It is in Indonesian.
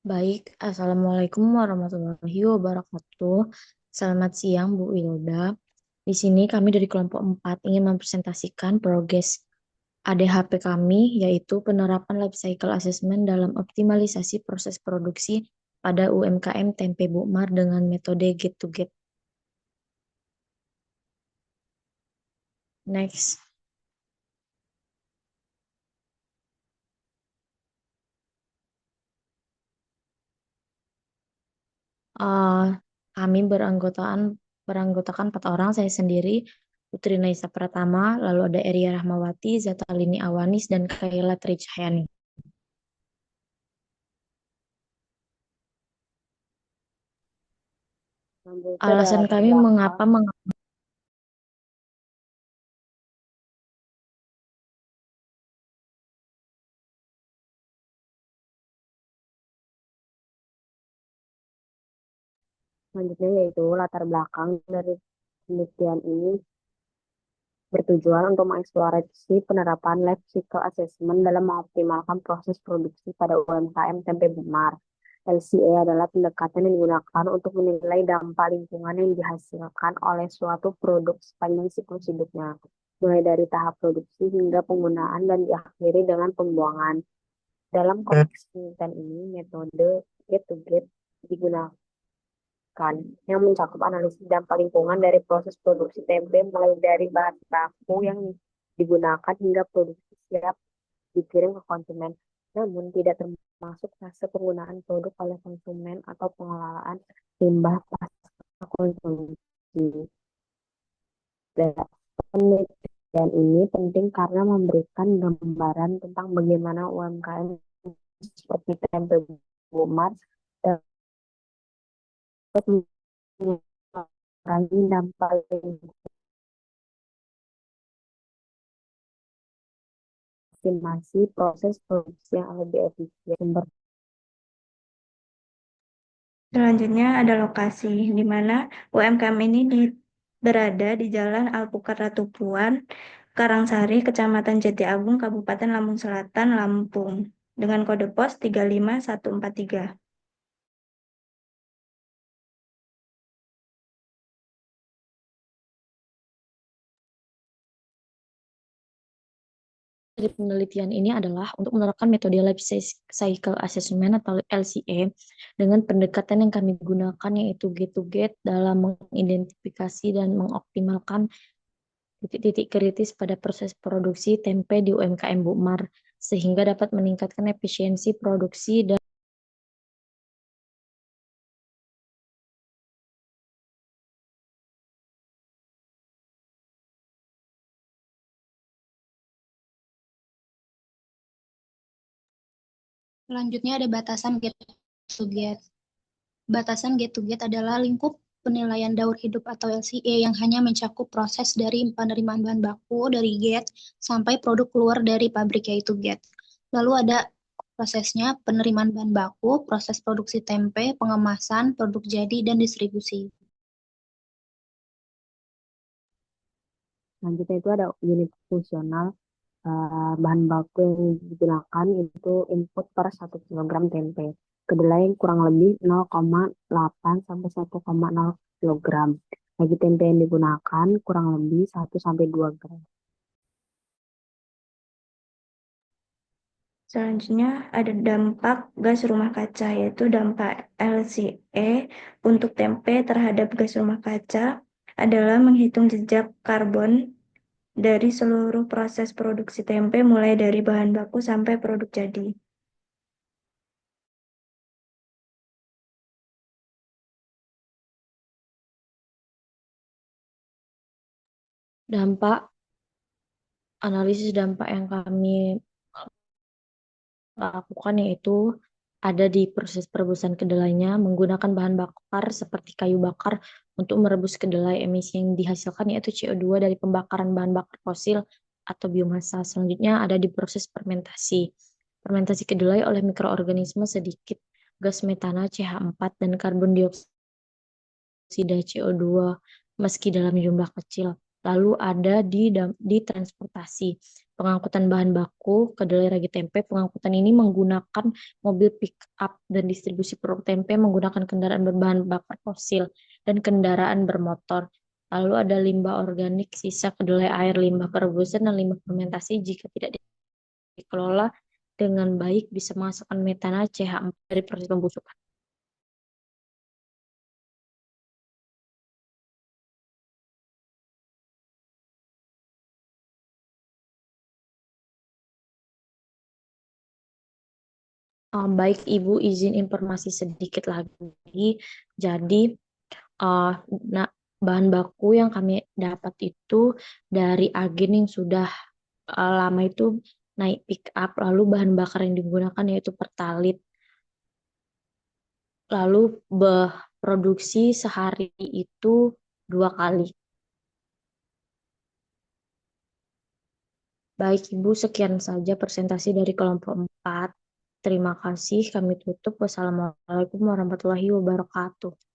Baik, Assalamualaikum warahmatullahi wabarakatuh. Selamat siang, Bu Wilda. Di sini kami dari kelompok 4 ingin mempresentasikan progres ADHP kami, yaitu penerapan life cycle assessment dalam optimalisasi proses produksi pada UMKM Tempe Bukmar dengan metode Get to Get. Next. Eh, Kami beranggotakan 4 orang, saya sendiri, Putri Naisa Pratama, lalu ada Eria Rahmawati, Zatalini Awanis, dan Kayla Tricahyani. Selanjutnya ada Alasan latar kami belakang. mengapa Selanjutnya yaitu latar belakang dari penelitian ini bertujuan untuk mengeksplorasi penerapan life cycle assessment dalam mengoptimalkan proses produksi pada UMKM tempe Bumar. LCA adalah pendekatan yang digunakan untuk menilai dampak lingkungan yang dihasilkan oleh suatu produk sepanjang siklus hidupnya, mulai dari tahap produksi hingga penggunaan dan diakhiri dengan pembuangan. Dalam konteks penelitian ini, metode get to get digunakan yang mencakup analisis dampak lingkungan dari proses produksi tempe mulai dari bahan baku yang digunakan hingga produksi siap dikirim ke konsumen, namun tidak termasuk fase penggunaan produk oleh konsumen atau pengelolaan limbah pasca konsumsi. Dan penelitian ini penting karena memberikan gambaran tentang bagaimana UMKM seperti tempe Bumar dapat mengurangi dampak optimasi proses produksi yang lebih efisien. Sumber Selanjutnya ada lokasi, di mana UMKM ini berada di Jalan Alpukat Ratupuan, Karangsari, Kecamatan Jati Agung, Kabupaten Lampung Selatan, Lampung, dengan kode pos 35143. dari penelitian ini adalah untuk menerapkan metode life cycle assessment atau LCA dengan pendekatan yang kami gunakan yaitu get to get dalam mengidentifikasi dan mengoptimalkan titik-titik kritis pada proses produksi tempe di UMKM Bukmar sehingga dapat meningkatkan efisiensi produksi dan Selanjutnya ada batasan get to get. Batasan get to get adalah lingkup penilaian daur hidup atau LCA yang hanya mencakup proses dari penerimaan bahan baku dari get sampai produk keluar dari pabrik yaitu get. Lalu ada prosesnya penerimaan bahan baku, proses produksi tempe, pengemasan, produk jadi, dan distribusi. selanjutnya itu ada unit fungsional. Bahan baku yang digunakan itu input per 1 kilogram tempe. Kedelai yang kurang lebih 0,8 sampai 1,0 kilogram. Bagi tempe yang digunakan kurang lebih 1 sampai 2 gram. Selanjutnya ada dampak gas rumah kaca, yaitu dampak LCE untuk tempe terhadap gas rumah kaca adalah menghitung jejak karbon dari seluruh proses produksi tempe mulai dari bahan baku sampai produk jadi. dampak analisis dampak yang kami lakukan yaitu ada di proses perebusan kedelainya menggunakan bahan bakar seperti kayu bakar untuk merebus kedelai. Emisi yang dihasilkan yaitu CO2 dari pembakaran bahan bakar fosil atau biomasa. Selanjutnya ada di proses fermentasi. Fermentasi kedelai oleh mikroorganisme sedikit gas metana CH4 dan karbon dioksida CO2 meski dalam jumlah kecil. Lalu ada di transportasi, pengangkutan bahan baku kedelai ragi tempe. Pengangkutan ini menggunakan mobil pick up dan distribusi produk tempe menggunakan kendaraan berbahan bakar fosil dan kendaraan bermotor. Lalu ada limbah organik, sisa kedelai air, limbah perebusan, dan limbah fermentasi jika tidak dikelola dengan baik bisa menghasilkan metana CH4 dari proses pembusukan. Baik Ibu, izin informasi sedikit lagi. Jadi, nah, bahan baku yang kami dapat itu dari agen yang sudah lama itu naik pick up, lalu bahan bakar yang digunakan yaitu pertalit. Lalu produksi sehari itu 2 kali. Baik Ibu, sekian saja presentasi dari kelompok 4. Terima kasih, kami tutup. Wassalamualaikum warahmatullahi wabarakatuh.